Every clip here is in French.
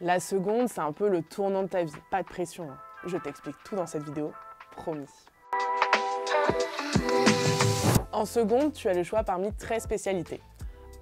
La seconde, c'est un peu le tournant de ta vie. Pas de pression, hein. Je t'explique tout dans cette vidéo, promis. En seconde, tu as le choix parmi 13 spécialités.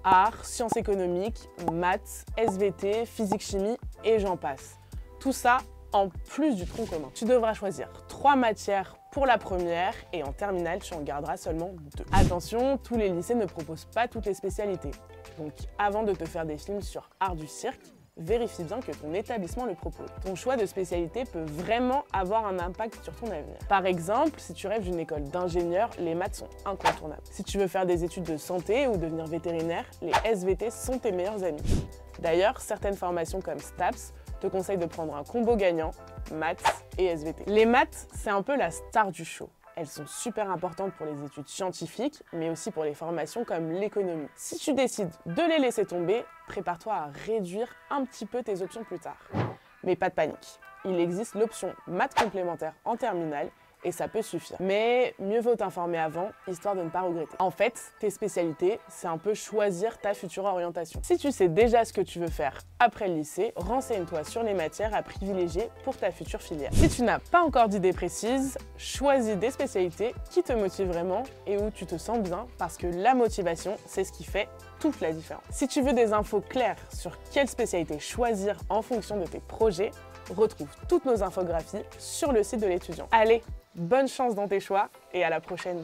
Arts, sciences économiques, maths, SVT, physique-chimie et j'en passe. Tout ça en plus du tronc commun. Tu devras choisir 3 matières pour la première et en terminale, tu en garderas seulement 2. Attention, tous les lycées ne proposent pas toutes les spécialités. Donc avant de te faire des films sur art du cirque, vérifie bien que ton établissement le propose. Ton choix de spécialité peut vraiment avoir un impact sur ton avenir. Par exemple, si tu rêves d'une école d'ingénieur, les maths sont incontournables. Si tu veux faire des études de santé ou devenir vétérinaire, les SVT sont tes meilleurs amis. D'ailleurs, certaines formations comme STAPS te conseillent de prendre un combo gagnant, maths et SVT. Les maths, c'est un peu la star du show. Elles sont super importantes pour les études scientifiques, mais aussi pour les formations comme l'économie. Si tu décides de les laisser tomber, prépare-toi à réduire un petit peu tes options plus tard. Mais pas de panique, il existe l'option maths complémentaire en terminale et ça peut suffire. Mais mieux vaut t'informer avant, histoire de ne pas regretter. En fait, tes spécialités, c'est un peu choisir ta future orientation. Si tu sais déjà ce que tu veux faire après le lycée, renseigne-toi sur les matières à privilégier pour ta future filière. Si tu n'as pas encore d'idée précise, choisis des spécialités qui te motivent vraiment et où tu te sens bien, parce que la motivation, c'est ce qui fait toute la différence. Si tu veux des infos claires sur quelle spécialité choisir en fonction de tes projets, retrouve toutes nos infographies sur le site de l'étudiant. Allez, bonne chance dans tes choix et à la prochaine!